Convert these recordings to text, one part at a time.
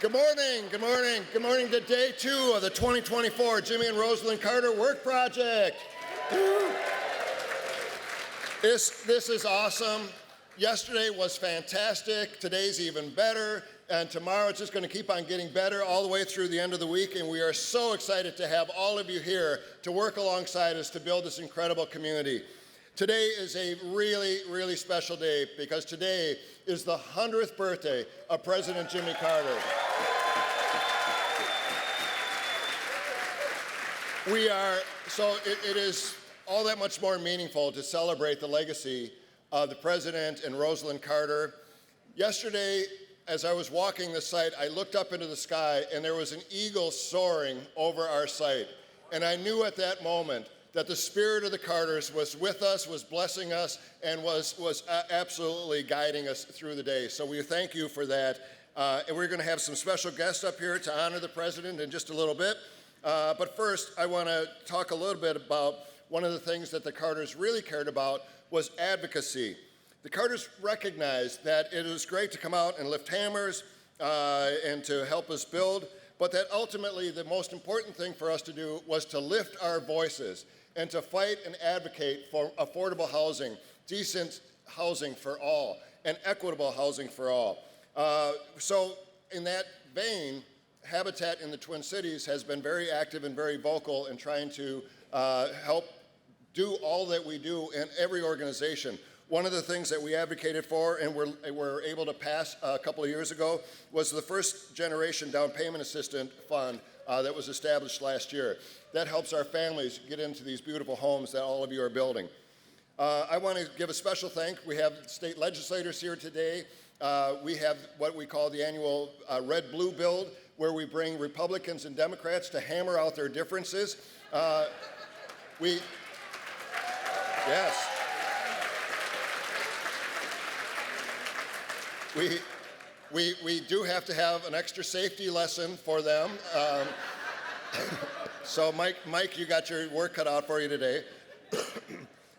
Good morning, good morning, good morning to day 2 of the 2024 Jimmy and Rosalind Carter Work Project. This is awesome. Yesterday was fantastic, today's even better, and tomorrow it's just going to keep on getting better all the way through the end of the week, and we are so excited to have all of you here to work alongside us to build this incredible community. Today is a really, really special day because today is the 100th birthday of President Jimmy Carter. It is all that much more meaningful to celebrate the legacy of the President and Rosalind Carter. Yesterday, as I was walking the site, I looked up into the sky and there was an eagle soaring over our site. And I knew at that moment that the spirit of the Carters was with us, was blessing us, and was absolutely guiding us through the day. So we thank you for that. And we're going to have some special guests up here to honor the President in just a little bit. But first, I want to talk a little bit about one of the things that the Carters really cared about was advocacy. The Carters recognized that it was great to come out and lift hammers and to help us build, but that ultimately the most important thing for us to do was to lift our voices and to fight and advocate for affordable housing, decent housing for all, and equitable housing for all. So in that vein, Habitat in the Twin Cities has been very active and very vocal in trying to help do all that we do in every organization. One of the things that we advocated for and were able to pass a couple of years ago was the first generation down payment assistance fund that was established last year. That helps our families get into these beautiful homes that all of you are building. I want to give a special thank. We have state legislators here today. We have what we call the annual red-blue build, where we bring Republicans and Democrats to hammer out their differences. Yes. We do have to have an extra safety lesson for them. So Mike, you got your work cut out for you today.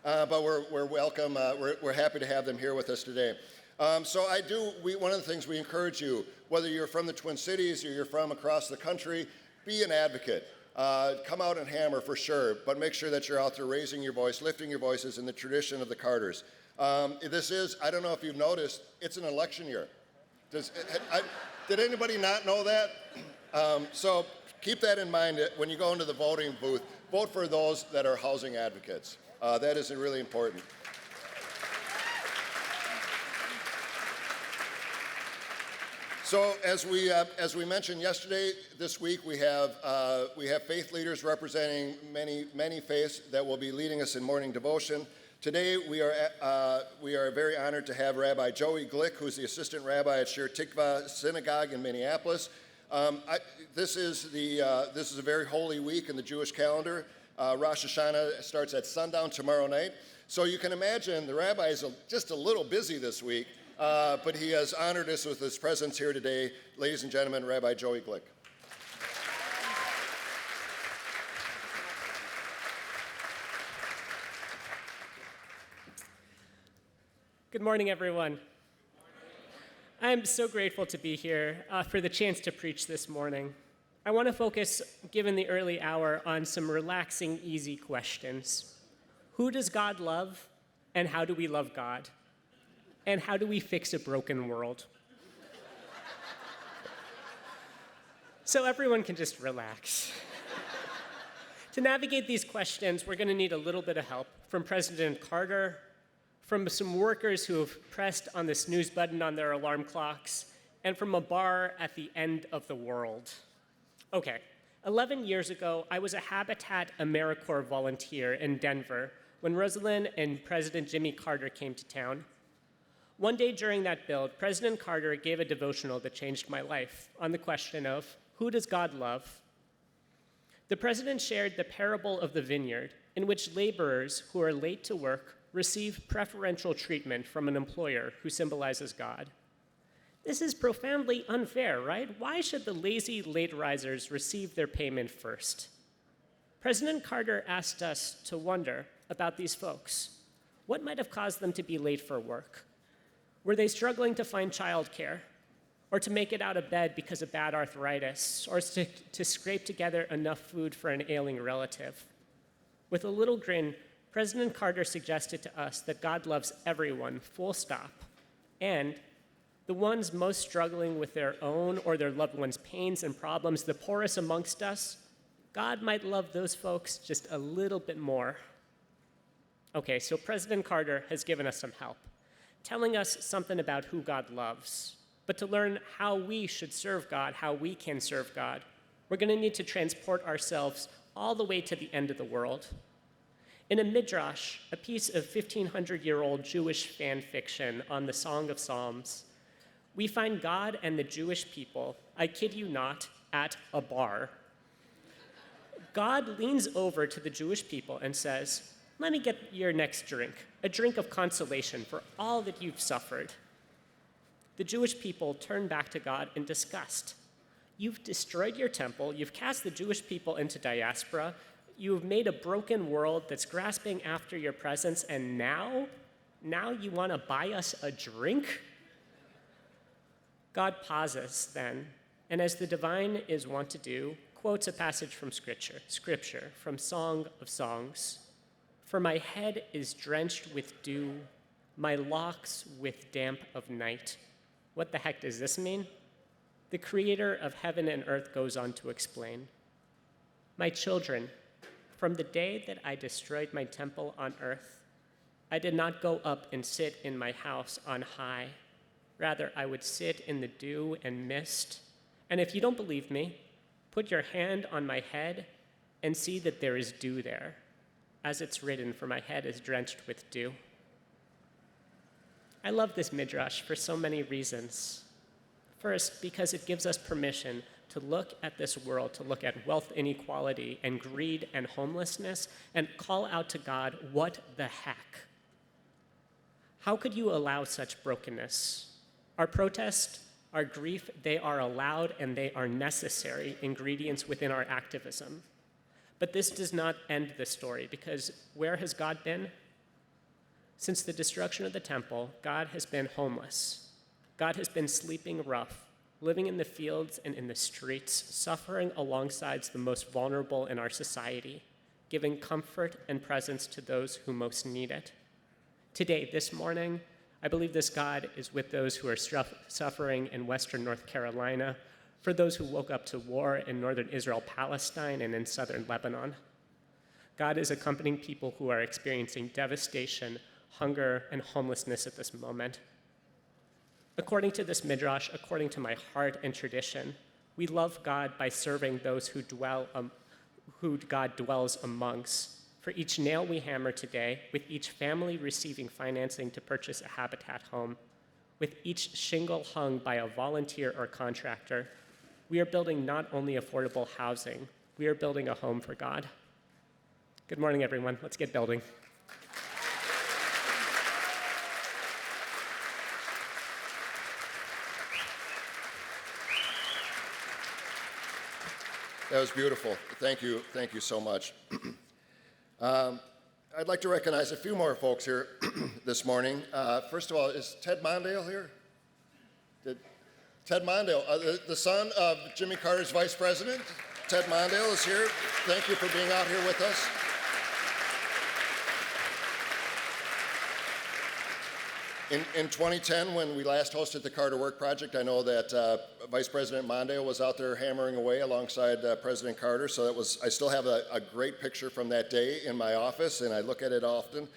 But we're welcome. We're happy to have them here with us today. One of the things we encourage you, whether you're from the Twin Cities or you're from across the country, be an advocate. Come out and hammer for sure, but make sure that you're out there raising your voice, lifting your voices in the tradition of the Carters. This is, I don't know if you've noticed, it's an election year. Did anybody not know that? So keep that in mind when you go into the voting booth. Vote for those that are housing advocates. That is really important. So as we mentioned yesterday, this week we have faith leaders representing many faiths that will be leading us in morning devotion. Today we are very honored to have Rabbi Joey Glick, who's the assistant rabbi at Shir Tikvah Synagogue in Minneapolis. This is a very holy week in the Jewish calendar. Rosh Hashanah starts at sundown tomorrow night. So you can imagine the rabbi is just a little busy this week. But he has honored us with his presence here today. Ladies and gentlemen, Rabbi Joey Glick. Good morning, everyone. I'm so grateful to be here for the chance to preach this morning. I want to focus, given the early hour, on some relaxing, easy questions. Who does God love, and how do we love God? And how do we fix a broken world? So everyone can just relax. To navigate these questions, we're going to need a little bit of help from President Carter, from some workers who have pressed on the snooze button on their alarm clocks, and from a bar at the end of the world. Okay, 11 years ago, I was a Habitat AmeriCorps volunteer in Denver when Rosalind and President Jimmy Carter came to town. One day during that build, President Carter gave a devotional that changed my life on the question of, who does God love? The president shared the parable of the vineyard, in which laborers who are late to work receive preferential treatment from an employer who symbolizes God. This is profoundly unfair, right? Why should the lazy late risers receive their payment first? President Carter asked us to wonder about these folks. What might have caused them to be late for work? Were they struggling to find childcare? or to make it out of bed because of bad arthritis, or to scrape together enough food for an ailing relative. With a little grin, President Carter suggested to us that God loves everyone, full stop, and the ones most struggling with their own or their loved ones' pains and problems, the poorest amongst us, God might love those folks just a little bit more. Okay, so President Carter has given us some help, telling us something about who God loves. But to learn how we should serve God, how we can serve God, we're going to need to transport ourselves all the way to the end of the world. In a midrash, a piece of 1,500-year-old Jewish fan fiction on the Song of Psalms, we find God and the Jewish people, I kid you not, at a bar. God leans over to the Jewish people and says, "Let me get your next drink, a drink of consolation for all that you've suffered." The Jewish people turn back to God in disgust. You've destroyed your temple, you've cast the Jewish people into diaspora, you've made a broken world that's grasping after your presence, and now you want to buy us a drink? God pauses then, and as the divine is wont to do, quotes a passage from Scripture, from Song of Songs. "For my head is drenched with dew, my locks with damp of night." What the heck does this mean? The creator of heaven and earth goes on to explain. "My children, from the day that I destroyed my temple on earth, I did not go up and sit in my house on high. Rather, I would sit in the dew and mist. And if you don't believe me, put your hand on my head and see that there is dew there. As it's written, for my head is drenched with dew." I love this midrash for so many reasons. First, because it gives us permission to look at this world, to look at wealth inequality and greed and homelessness, and call out to God, what the heck? How could you allow such brokenness? Our protest, our grief, they are allowed and they are necessary ingredients within our activism. But this does not end the story, because where has God been? Since the destruction of the temple, God has been homeless. God has been sleeping rough, living in the fields and in the streets, suffering alongside the most vulnerable in our society, giving comfort and presence to those who most need it. Today, this morning, I believe this God is with those who are suffering in Western North Carolina, for those who woke up to war in northern Israel, Palestine, and in southern Lebanon. God is accompanying people who are experiencing devastation, hunger, and homelessness at this moment. According to this midrash, according to my heart and tradition, we love God by serving those who God dwells amongst. For each nail we hammer today, with each family receiving financing to purchase a Habitat home, with each shingle hung by a volunteer or contractor, we are building not only affordable housing, we are building a home for God. Good morning, everyone. Let's get building. That was beautiful. Thank you so much. I'd like to recognize a few more folks here this morning. First of all, is Ted Mondale here? Ted Mondale, the son of Jimmy Carter's vice president. Ted Mondale is here. Thank you for being out here with us. In 2010, when we last hosted the Carter Work Project, I know that Vice President Mondale was out there hammering away alongside President Carter, so I still have a great picture from that day in my office, and I look at it often.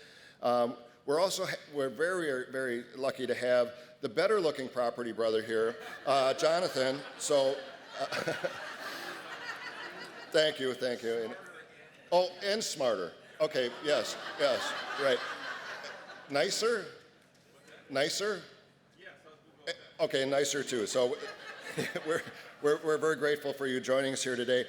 We're very, very lucky to have the better-looking property brother here, Jonathan. So, thank you. And smarter. Okay, yes, right. Nicer? Okay, nicer too. So we're very grateful for you joining us here today.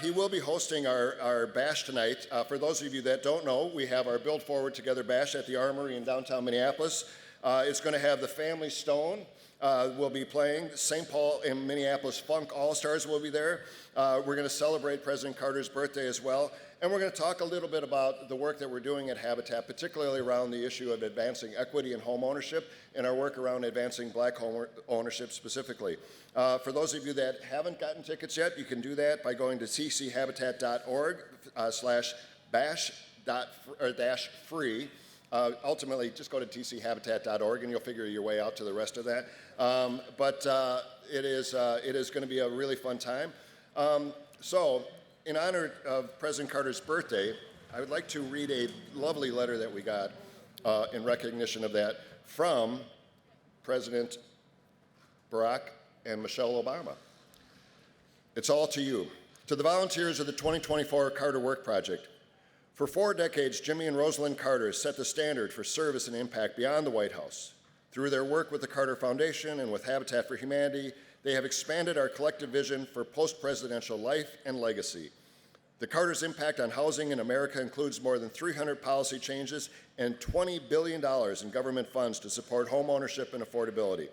He will be hosting our bash tonight. For those of you that don't know, we have our Build Forward Together bash at the Armory in downtown Minneapolis. It's going to have the Family Stone. We'll be playing. St. Paul and Minneapolis Funk All-Stars will be there. We're going to celebrate President Carter's birthday as well. And we're going to talk a little bit about the work that we're doing at Habitat, particularly around the issue of advancing equity in home ownership and our work around advancing black home ownership specifically. For those of you that haven't gotten tickets yet, you can do that by going to tchabitat.org/bash-free. Ultimately, just go to tchabitat.org and you'll figure your way out to the rest of that. But it is going to be a really fun time. So, in honor of President Carter's birthday, I would like to read a lovely letter that we got in recognition of that from President Barack and Michelle Obama. It's all to you. To the volunteers of the 2024 Carter Work Project, for 4 decades, Jimmy and Rosalind Carter set the standard for service and impact beyond the White House. Through their work with the Carter Foundation and with Habitat for Humanity, they have expanded our collective vision for post-presidential life and legacy. The Carters' impact on housing in America includes more than 300 policy changes and $20 billion in government funds to support home ownership and affordability.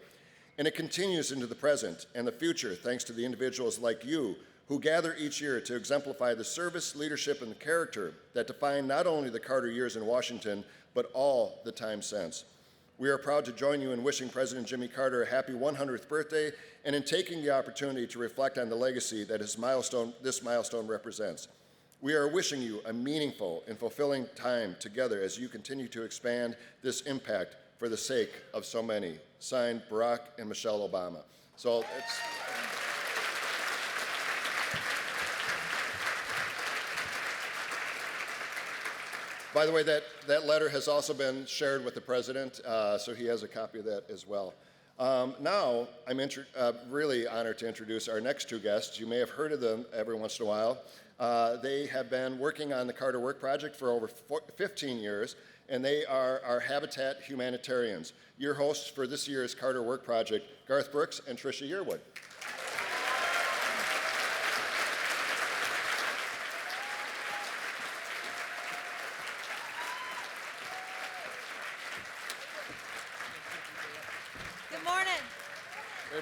And it continues into the present and the future thanks to the individuals like you who gather each year to exemplify the service, leadership, and the character that define not only the Carter years in Washington, but all the time since. We are proud to join you in wishing President Jimmy Carter a happy 100th birthday and in taking the opportunity to reflect on the legacy that this milestone represents. We are wishing you a meaningful and fulfilling time together as you continue to expand this impact for the sake of so many. Signed, Barack and Michelle Obama. So it's... By the way, that letter has also been shared with the president, so he has a copy of that as well. Now, I'm really honored to introduce our next 2 guests. You may have heard of them every once in a while. They have been working on the Carter Work Project for over 15 years, and they are our Habitat humanitarians. Your hosts for this year's Carter Work Project, Garth Brooks and Trisha Yearwood.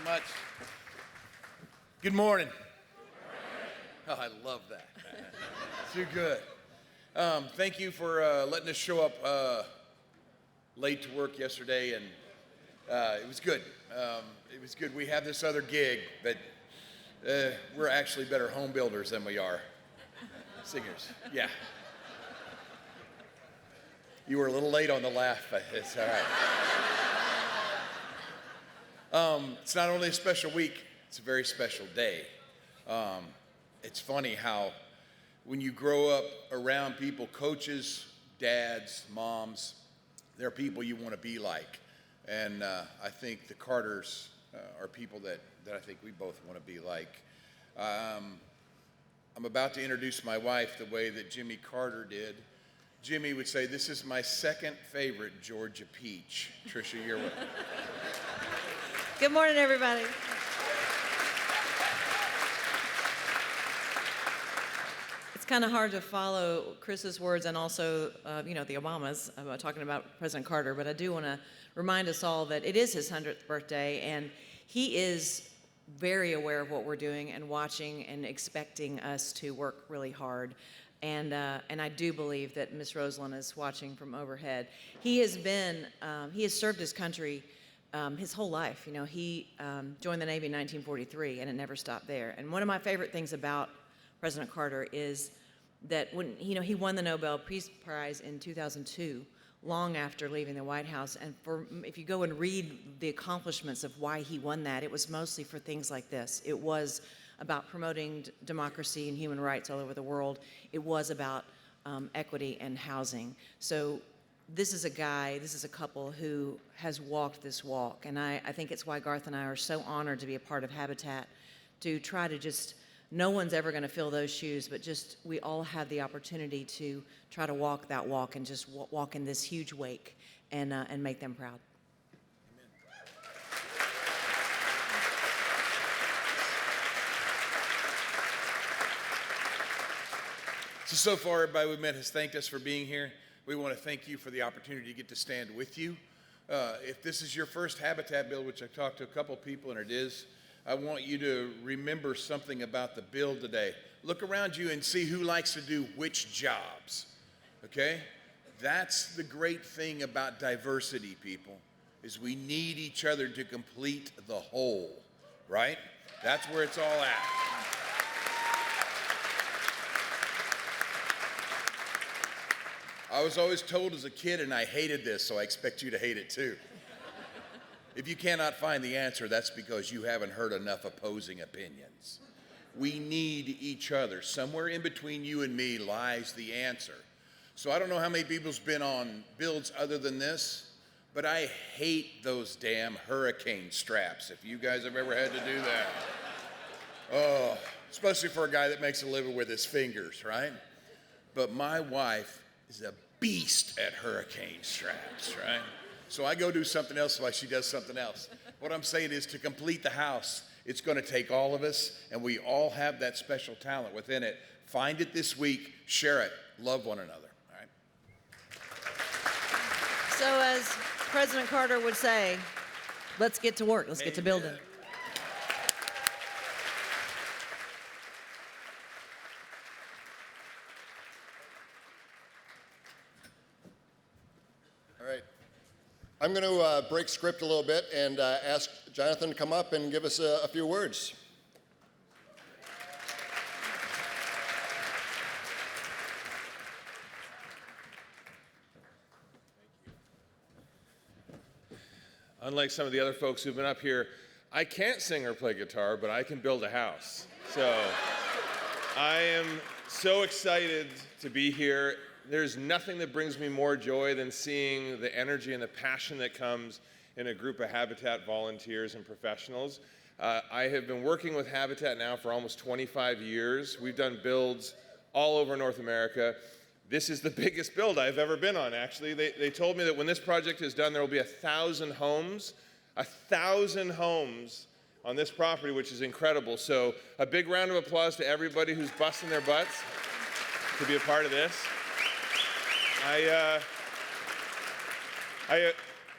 Much. Good morning. Oh, I love that. Too good. Thank you for letting us show up late to work yesterday, and it was good. It was good. We have this other gig, but we're actually better home builders than we are singers. Yeah. You were a little late on the laugh, but it's all right. It's not only a special week, it's a very special day. It's funny how when you grow up around people, coaches, dads, moms, they're people you want to be like. And I think the Carters are people that I think we both want to be like. I'm about to introduce my wife the way that Jimmy Carter did. Jimmy would say, "This is my second favorite Georgia peach." Trisha Yearwood. Good morning, everybody. It's kind of hard to follow Chris's words and also, the Obamas talking about President Carter, but I do want to remind us all that it is his 100th birthday, and he is very aware of what we're doing and watching and expecting us to work really hard. And I do believe that Miss Rosalind is watching from overhead. He has served his country his whole life. He joined the Navy in 1943, and it never stopped there. And one of my favorite things about President Carter is that when he won the Nobel Peace Prize in 2002, long after leaving the White House. And if you go and read the accomplishments of why he won that, it was mostly for things like this. It was about promoting democracy and human rights all over the world. It was about equity and housing. So this is a couple who has walked this walk, and I think it's why Garth and I are so honored to be a part of Habitat, to try to no one's ever going to fill those shoes, but we all have the opportunity to try to walk that walk and just walk in this huge wake and make them proud. So far, everybody we've met has thanked us for being here. We want to thank you for the opportunity to get to stand with you. If this is your first Habitat build, which I talked to a couple people, and it is, I want you to remember something about the build today. Look around you and see who likes to do which jobs, okay? That's the great thing about diversity, people, is we need each other to complete the whole, right? That's where it's all at. I was always told as a kid, and I hated this, so I expect you to hate it too. If you cannot find the answer, that's because you haven't heard enough opposing opinions. We need each other. Somewhere in between you and me lies the answer. So I don't know how many people's been on builds other than this, but I hate those damn hurricane straps, if you guys have ever had to do that. Oh, especially for a guy that makes a living with his fingers, right? But my wife is a beast at hurricane straps, right? So I go do something else while she does something else. What I'm saying is, to complete the house, it's going to take all of us, and we all have that special talent within it. Find it this week, share it, love one another, all right? So as President Carter would say, let's get to work. Let's get to building. All right. I'm going to break script a little bit and ask Jonathan to come up and give us a few words. Unlike some of the other folks who've been up here, I can't sing or play guitar, but I can build a house. So I am so excited to be here. There's nothing that brings me more joy than seeing the energy and the passion that comes in a group of Habitat volunteers and professionals. I have been working with Habitat now for almost 25 years. We've done builds all over North America. This is the biggest build I've ever been on, actually. They told me that when this project is done, there will be 1,000 homes. 1,000 homes on this property, which is incredible. So a big round of applause to everybody who's busting their butts to be a part of this. I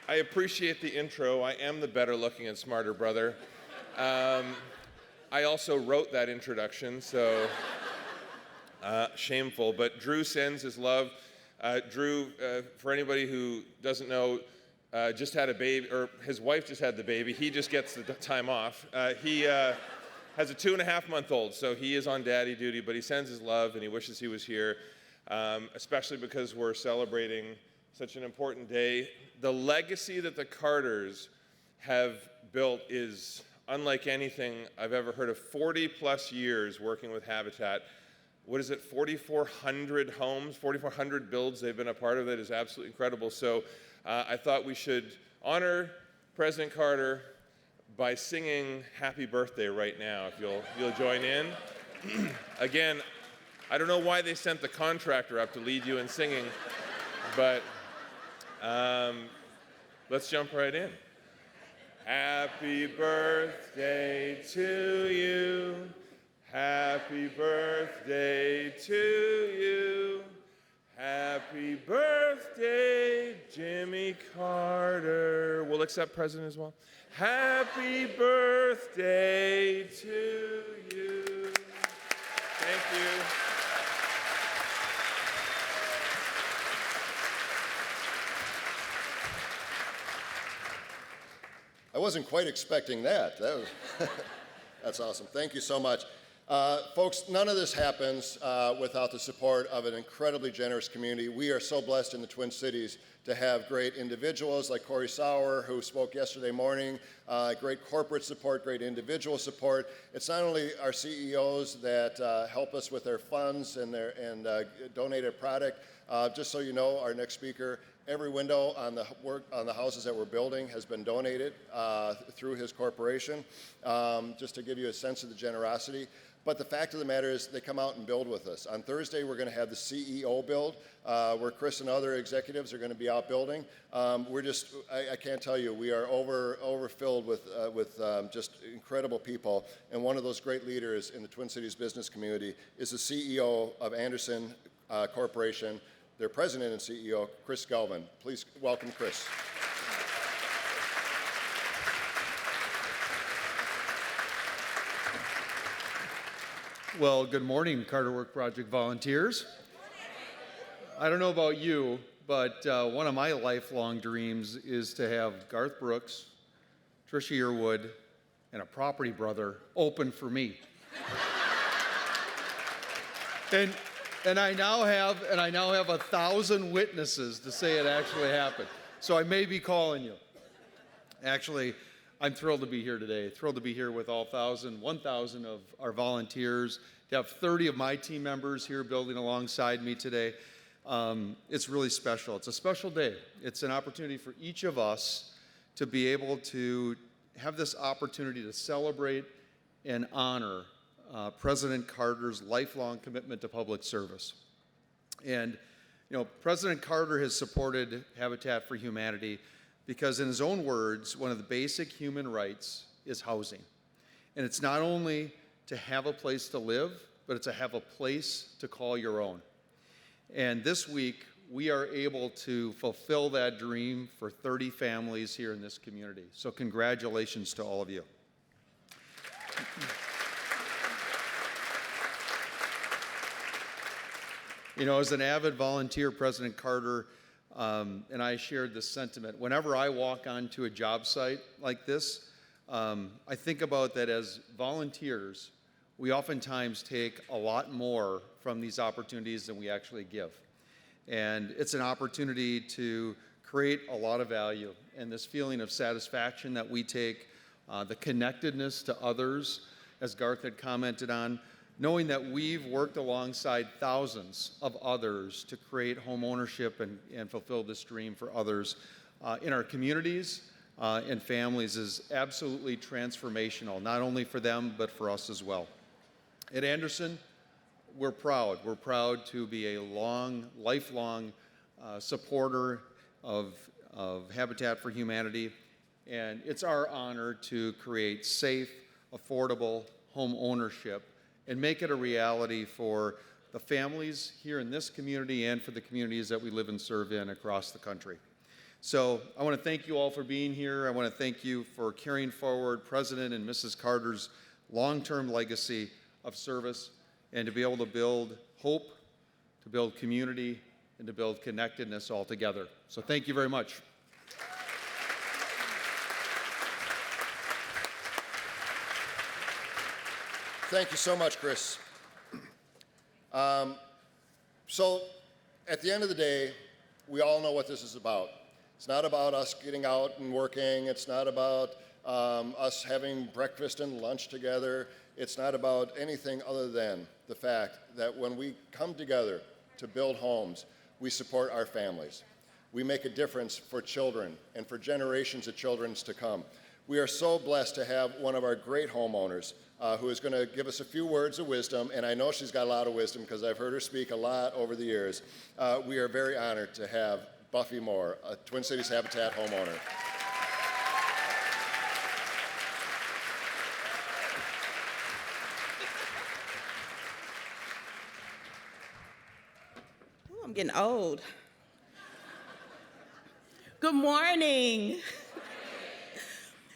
appreciate the intro. I am the better looking and smarter brother. I also wrote that introduction, so shameful. But Drew sends his love. Drew, for anybody who doesn't know, just had a baby, or his wife just had the baby. He just gets the time off. He has a 2.5-month-old, so he is on daddy duty, but he sends his love and he wishes he was here. Especially because we're celebrating such an important day. The legacy that the Carters have built is unlike anything I've ever heard of. 40+ years working with Habitat. What is it, 4,400 homes, 4,400 builds they've been a part of. That is absolutely incredible. So I thought we should honor President Carter by singing Happy Birthday right now, if you'll join in. Again, I don't know why they sent the contractor up to lead you in singing, but let's jump right in. Happy birthday to you. Happy birthday to you. Happy birthday, Jimmy Carter. We'll accept President as well. Happy birthday to you. Thank you. I wasn't quite expecting that. That's awesome. Thank you so much. Folks, none of this happens without the support of an incredibly generous community. We are so blessed in the Twin Cities to have great individuals like Corey Sauer, who spoke yesterday morning, great corporate support, great individual support. It's not only our CEOs that help us with their funds and donate a product. Just so you know, our next speaker, every window on the houses that we're building has been donated through his corporation, just to give you a sense of the generosity. But the fact of the matter is they come out and build with us. On Thursday, we're going to have the CEO build, where Chris and other executives are going to be out building. I can't tell you, we are overfilled with just incredible people. And one of those great leaders in the Twin Cities business community is the CEO of Andersen Corporation, their president and CEO, Chris Galvin. Please welcome Chris. Well, good morning, Carter Work Project volunteers. I don't know about you, but one of my lifelong dreams is to have Garth Brooks, Trisha Yearwood, and a property brother open for me. And I now have 1,000 witnesses to say it actually happened. So I may be calling you. Actually, I'm thrilled to be here today. Thrilled to be here with all 1,000 of our volunteers, to have 30 of my team members here building alongside me today. It's really special. It's a special day. It's an opportunity for each of us to be able to have this opportunity to celebrate and honor President Carter's lifelong commitment to public service. And, President Carter has supported Habitat for Humanity because, in his own words, one of the basic human rights is housing. And it's not only to have a place to live, but it's to have a place to call your own. And this week, we are able to fulfill that dream for 30 families here in this community. So congratulations to all of you. As an avid volunteer, President Carter and I shared this sentiment. Whenever I walk onto a job site like this, I think about that as volunteers, we oftentimes take a lot more from these opportunities than we actually give. And it's an opportunity to create a lot of value. And this feeling of satisfaction that we take, the connectedness to others, as Garth had commented on, knowing that we've worked alongside thousands of others to create home ownership and fulfill this dream for others in our communities and families is absolutely transformational, not only for them, but for us as well. At Andersen, we're proud. We're proud to be a lifelong supporter of Habitat for Humanity, and it's our honor to create safe, affordable home ownership and make it a reality for the families here in this community and for the communities that we live and serve in across the country. So I want to thank you all for being here. I want to thank you for carrying forward President and Mrs. Carter's long-term legacy of service and to be able to build hope, to build community, and to build connectedness all together. So thank you very much. Thank you so much, Chris. So at the end of the day, we all know what this is about. It's not about us getting out and working. It's not about us having breakfast and lunch together. It's not about anything other than the fact that when we come together to build homes, we support our families. We make a difference for children and for generations of children to come. We are so blessed to have one of our great homeowners who is going to give us a few words of wisdom, and I know she's got a lot of wisdom because I've heard her speak a lot over the years. We are very honored to have Buffy Moore, a Twin Cities Habitat homeowner. Ooh, I'm getting old. Good morning.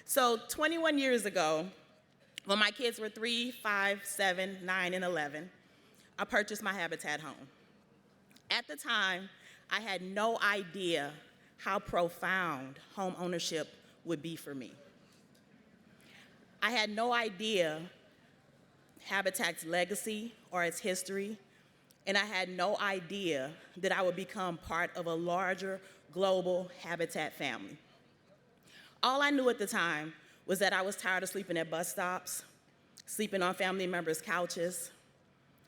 So 21 years ago, when my kids were 3, 5, 7, 9, and 11, I purchased my Habitat home. At the time, I had no idea how profound home ownership would be for me. I had no idea Habitat's legacy or its history, and I had no idea that I would become part of a larger global Habitat family. All I knew at the time was that I was tired of sleeping at bus stops, sleeping on family members' couches,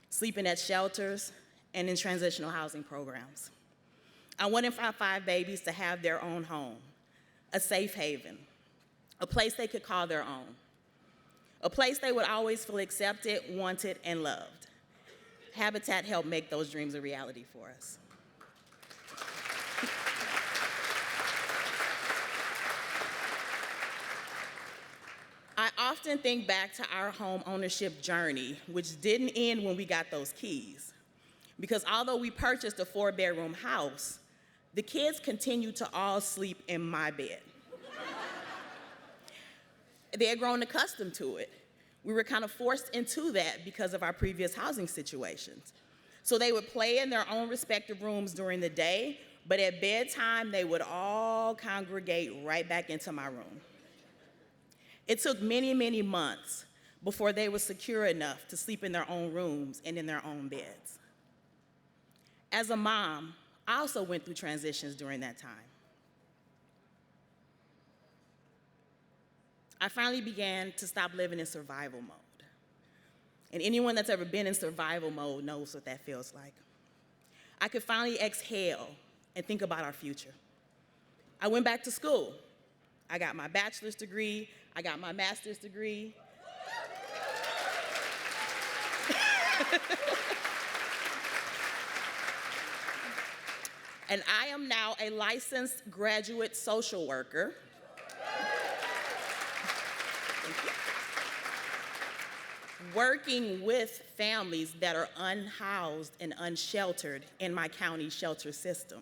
sleeping at shelters, and in transitional housing programs. I wanted my 5 babies to have their own home, a safe haven, a place they could call their own, a place they would always feel accepted, wanted, and loved. Habitat helped make those dreams a reality for us. I often think back to our home ownership journey, which didn't end when we got those keys. Because although we purchased a 4-bedroom house, the kids continued to all sleep in my bed. They had grown accustomed to it. We were kind of forced into that because of our previous housing situations. So they would play in their own respective rooms during the day, but at bedtime, they would all congregate right back into my room. It took many, many months before they were secure enough to sleep in their own rooms and in their own beds. As a mom, I also went through transitions during that time. I finally began to stop living in survival mode. And anyone that's ever been in survival mode knows what that feels like. I could finally exhale and think about our future. I went back to school. I got my bachelor's degree, I got my master's degree. And I am now a licensed graduate social worker. Working with families that are unhoused and unsheltered in my county shelter system.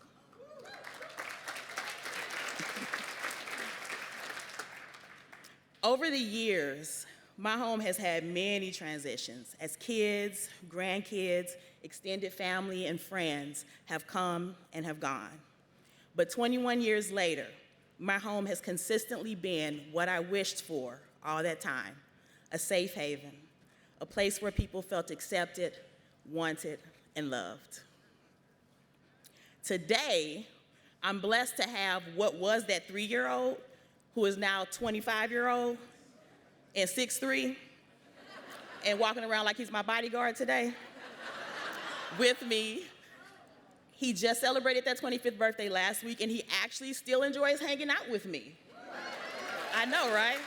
Over the years, my home has had many transitions as kids, grandkids, extended family, and friends have come and have gone. But 21 years later, my home has consistently been what I wished for all that time, a safe haven, a place where people felt accepted, wanted, and loved. Today, I'm blessed to have what was that 3-year-old, who is now 25-year-old and 6'3", and walking around like he's my bodyguard today, with me. He just celebrated that 25th birthday last week, and he actually still enjoys hanging out with me. I know, right?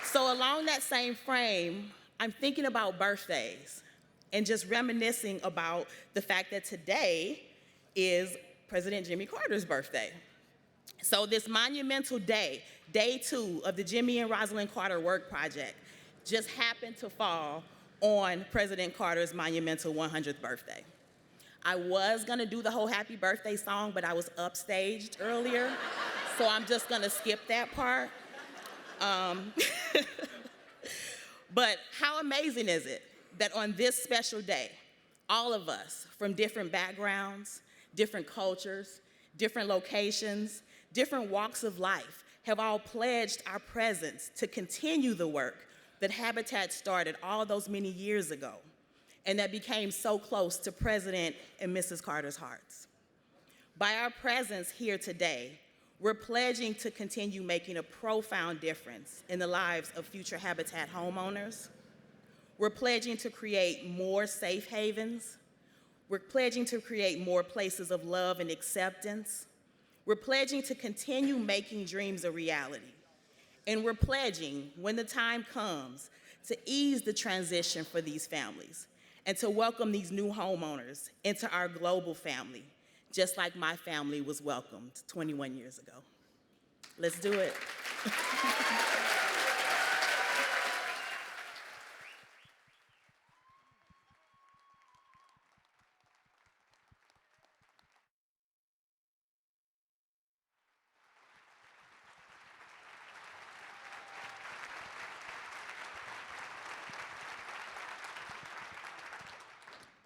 So along that same frame, I'm thinking about birthdays and just reminiscing about the fact that today is President Jimmy Carter's birthday. So this monumental day, day 2 of the Jimmy and Rosalind Carter Work Project, just happened to fall on President Carter's monumental 100th birthday. I was gonna do the whole happy birthday song, but I was upstaged earlier, so I'm just gonna skip that part. But how amazing is it that on this special day, all of us from different backgrounds, different cultures, different locations, different walks of life have all pledged our presence to continue the work that Habitat started all those many years ago and that became so close to President and Mrs. Carter's hearts. By our presence here today, we're pledging to continue making a profound difference in the lives of future Habitat homeowners. We're pledging to create more safe havens. We're pledging to create more places of love and acceptance. We're pledging to continue making dreams a reality. And we're pledging, when the time comes, to ease the transition for these families and to welcome these new homeowners into our global family, just like my family was welcomed 21 years ago. Let's do it.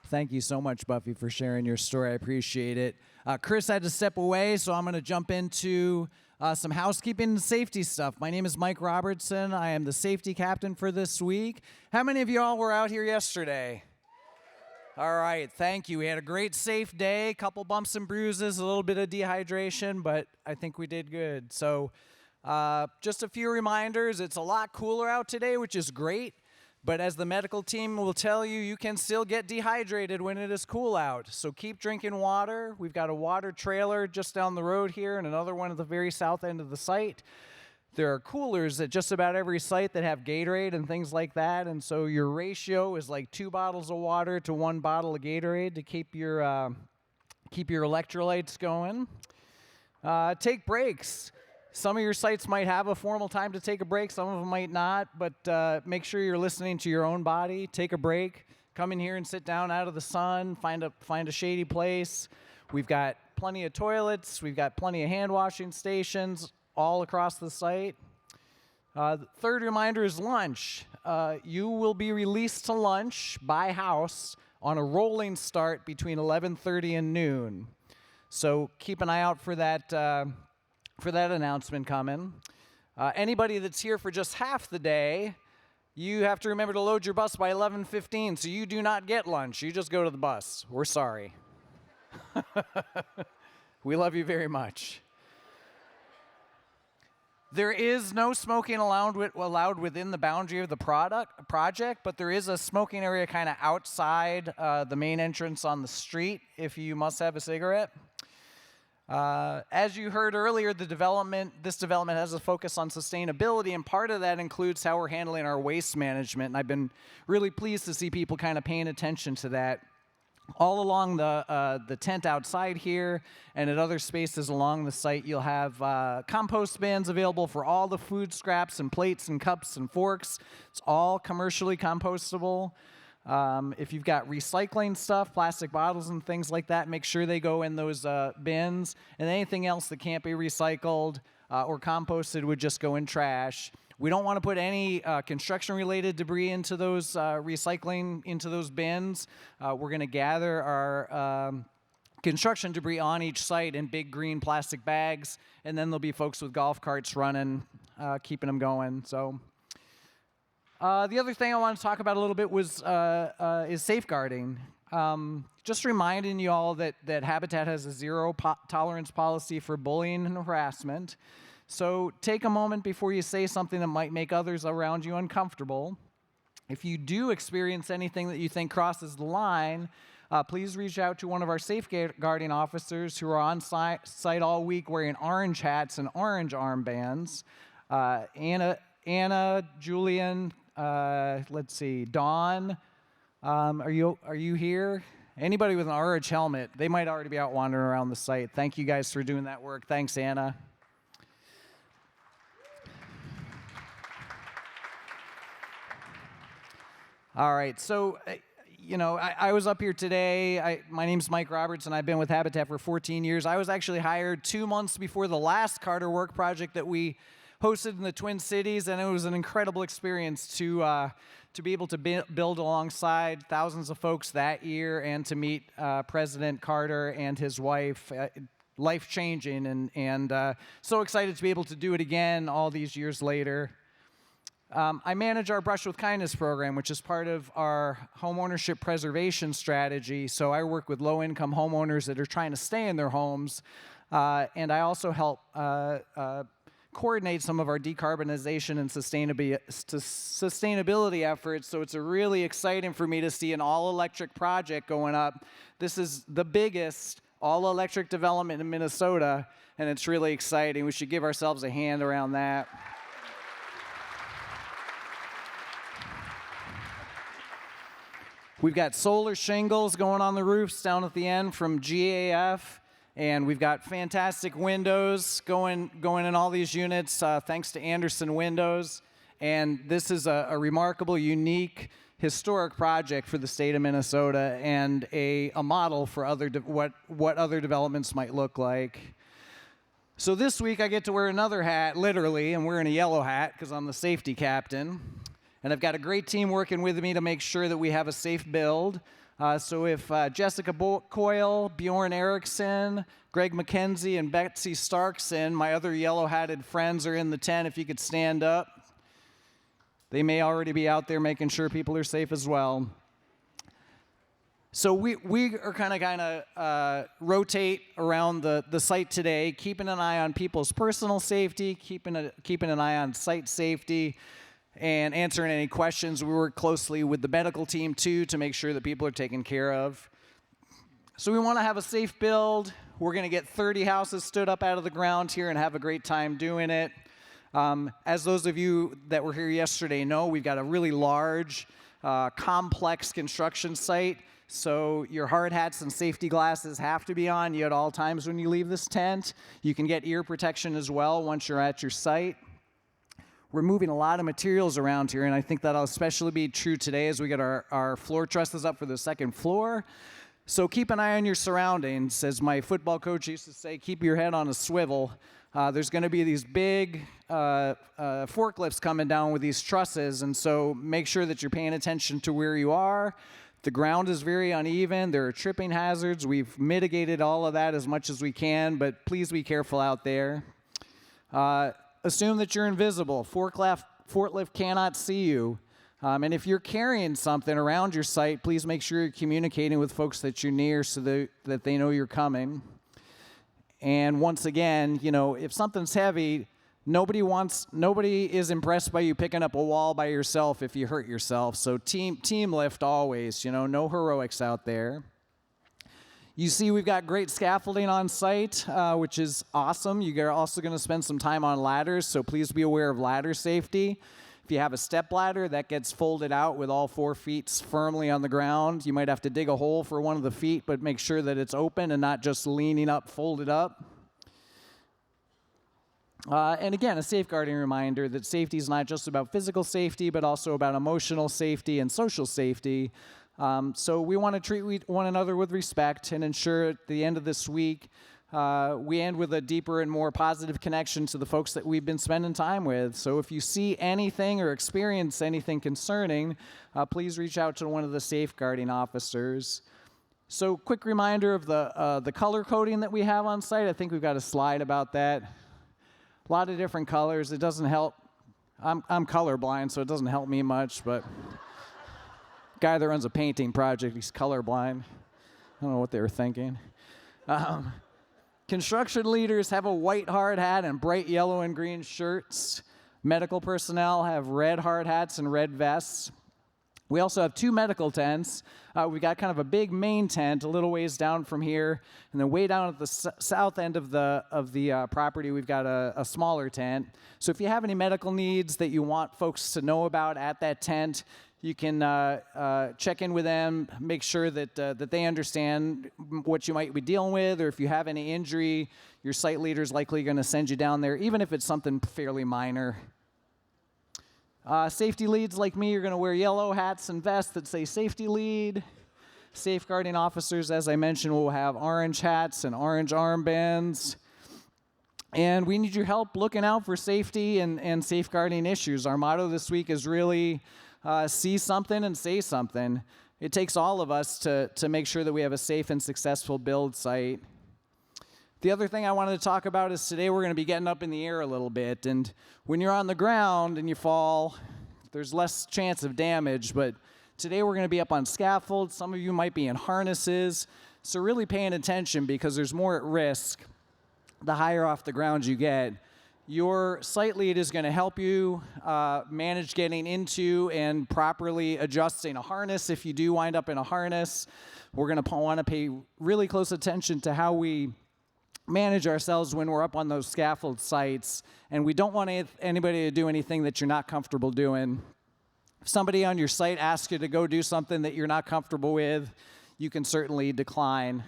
Thank you so much, Buffy, for sharing your story. I appreciate it. Chris had to step away, so I'm going to jump into some housekeeping and safety stuff. My name is Mike Robertson. I am the safety captain for this week. How many of you all were out here yesterday? All right, thank you. We had a great, safe day, a couple bumps and bruises, a little bit of dehydration, but I think we did good. So just a few reminders. It's a lot cooler out today, which is great. But as the medical team will tell you, you can still get dehydrated when it is cool out. So keep drinking water. We've got a water trailer just down the road here and another one at the very south end of the site. There are coolers at just about every site that have Gatorade and things like that. And so your ratio is like 2 bottles of water to 1 bottle of Gatorade to keep your electrolytes going. Take breaks. Some of your sites might have a formal time to take a break. Some of them might not, but make sure you're listening to your own body. Take a break. Come in here and sit down out of the sun. Find a shady place. We've got plenty of toilets. We've got plenty of hand washing stations all across the site. The third reminder is lunch. You will be released to lunch by house on a rolling start between 11:30 and noon. So keep an eye out for that announcement coming. Anybody that's here for just half the day, you have to remember to load your bus by 11:15, so you do not get lunch. You just go to the bus. We're sorry. We love you very much. There is no smoking allowed within the boundary of the project, but there is a smoking area kind of outside the main entrance on the street if you must have a cigarette. As you heard earlier, this development has a focus on sustainability, and part of that includes how we're handling our waste management, and I've been really pleased to see people kind of paying attention to that. All along the tent outside here and at other spaces along the site, you'll have compost bins available for all the food scraps and plates and cups and forks. It's all commercially compostable. If you've got recycling stuff, plastic bottles and things like that, make sure they go in those bins. And anything else that can't be recycled or composted would just go in trash. We don't want to put any construction-related debris into those into those bins. We're going to gather our construction debris on each site in big green plastic bags, and then there'll be folks with golf carts running, keeping them going. So the other thing I want to talk about a little bit is safeguarding. Just reminding you all that Habitat has a zero tolerance policy for bullying and harassment. So take a moment before you say something that might make others around you uncomfortable. If you do experience anything that you think crosses the line, please reach out to one of our safeguarding officers who are on site all week wearing orange hats and orange armbands. Anna, Julian, let's see, Dawn, are you here? Anybody with an orange helmet, they might already be out wandering around the site. Thank you guys for doing that work. Thanks, Anna. All right, so, I was up here today. My name's Mike Robertson. I've been with Habitat for 14 years. I was actually hired 2 months before the last Carter Work project that we hosted in the Twin Cities, and it was an incredible experience to be able to build alongside thousands of folks that year and to meet President Carter and his wife. Life-changing, and so excited to be able to do it again all these years later. I manage our Brush with Kindness program, which is part of our homeownership preservation strategy. So I work with low-income homeowners that are trying to stay in their homes, and I also help coordinate some of our decarbonization and sustainability efforts. So it's really exciting for me to see an all-electric project going up. This is the biggest all-electric development in Minnesota, and it's really exciting. We should give ourselves a hand around that. We've got solar shingles going on the roofs down at the end from GAF, and we've got fantastic windows going in all these units thanks to Andersen windows. And this is a remarkable, unique, historic project for the state of Minnesota and a model for what other developments might look like. So this week I get to wear another hat, literally. I'm wearing a yellow hat because I'm the safety captain. And I've got a great team working with me to make sure that we have a safe build. So if Jessica Coyle, Bjorn Erickson, Greg McKenzie, and Betsy Starkson, my other yellow-hatted friends, are in the tent, if you could stand up. They may already be out there making sure people are safe as well. So we are kind of rotate around the site today, keeping an eye on people's personal safety, keeping an eye on site safety, and answering any questions. We work closely with the medical team, too, to make sure that people are taken care of. So we want to have a safe build. We're going to get 30 houses stood up out of the ground here and have a great time doing it. As those of you that were here yesterday know, we've got a really large, complex construction site. So your hard hats and safety glasses have to be on you at all times when you leave this tent. You can get ear protection as well once you're at your site. We're moving a lot of materials around here, and I think that'll especially be true today as we get our floor trusses up for the second floor. So keep an eye on your surroundings. As my football coach used to say, keep your head on a swivel. there's going to be these big forklifts coming down with these trusses, and so make sure that you're paying attention to where you are. The ground is very uneven. There are tripping hazards. We've mitigated all of that as much as we can, but please be careful out there. Assume that you're invisible. Forklift cannot see you. And if you're carrying something around your site, please make sure you're communicating with folks that you're near so that they know you're coming. And once again, if something's heavy, nobody is impressed by you picking up a wall by yourself if you hurt yourself. So team lift always, no heroics out there. You see we've got great scaffolding on site, which is awesome. You're also going to spend some time on ladders, so please be aware of ladder safety. If you have a step ladder, that gets folded out with all 4 feet firmly on the ground. You might have to dig a hole for one of the feet, but make sure that it's open and not just leaning up, folded up. And again, a safeguarding reminder that safety is not just about physical safety, but also about emotional safety and social safety. So we want to treat one another with respect and ensure at the end of this week, we end with a deeper and more positive connection to the folks that we've been spending time with. So if you see anything or experience anything concerning, please reach out to one of the safeguarding officers. So quick reminder of the color coding that we have on site. I think we've got a slide about that. A lot of different colors. It doesn't help. I'm colorblind, so it doesn't help me much, but guy that runs a painting project, he's colorblind. I don't know what they were thinking. Construction leaders have a white hard hat and bright yellow and green shirts. Medical personnel have red hard hats and red vests. We also have 2 medical tents. We've got kind of a big main tent a little ways down from here, and then way down at the south end of the property, we've got a smaller tent. So if you have any medical needs that you want folks to know about at that tent, you can check in with them, make sure that they understand what you might be dealing with, or if you have any injury, your site leader's likely going to send you down there, even if it's something fairly minor. Safety leads like me are going to wear yellow hats and vests that say safety lead. Safeguarding officers, as I mentioned, will have orange hats and orange armbands. And we need your help looking out for safety and safeguarding issues. Our motto this week is really see something and say something. It takes all of us to make sure that we have a safe and successful build site. The other thing I wanted to talk about is today we're going to be getting up in the air a little bit. And when you're on the ground and you fall, there's less chance of damage. But today we're going to be up on scaffolds. Some of you might be in harnesses. So really paying attention because there's more at risk the higher off the ground you get. Your site lead is going to help you manage getting into and properly adjusting a harness if you do wind up in a harness. We're going to want to pay really close attention to how we manage ourselves when we're up on those scaffold sites, and we don't want anybody to do anything that you're not comfortable doing. If somebody on your site asks you to go do something that you're not comfortable with, you can certainly decline.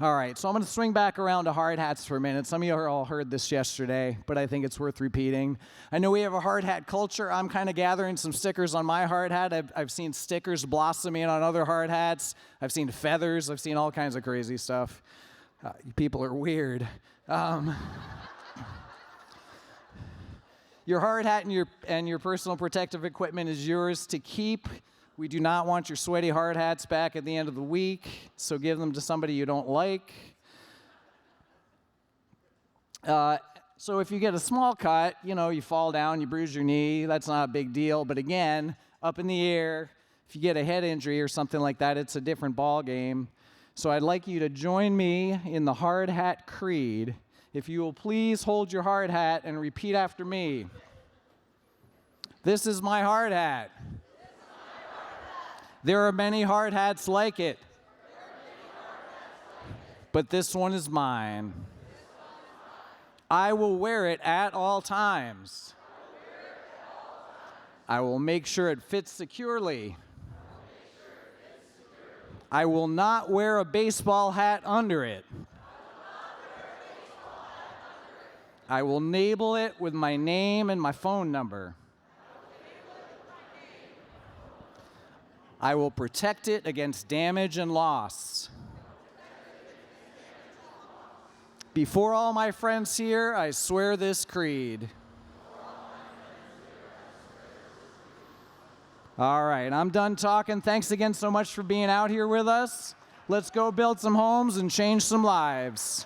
All right, so I'm going to swing back around to hard hats for a minute. Some of you all heard this yesterday, but I think it's worth repeating. I know we have a hard hat culture. I'm kind of gathering some stickers on my hard hat. I've seen stickers blossoming on other hard hats. I've seen feathers. I've seen all kinds of crazy stuff. You people are weird. Your hard hat and your personal protective equipment is yours to keep. We do not want your sweaty hard hats back at the end of the week, so give them to somebody you don't like. So if you get a small cut, you fall down, you bruise your knee, that's not a big deal. But again, up in the air, if you get a head injury or something like that, it's a different ball game. So I'd like you to join me in the hard hat creed. If you will please hold your hard hat and repeat after me. This is my hard hat. There are many hard hats like it, but this one is mine. I will wear it at all times. I will make sure it fits securely. I will not wear a baseball hat under it. I will label it with my name and my phone number. I will protect it against damage and loss. Before all my friends here, I swear this creed. All right, I'm done talking. Thanks again so much for being out here with us. Let's go build some homes and change some lives.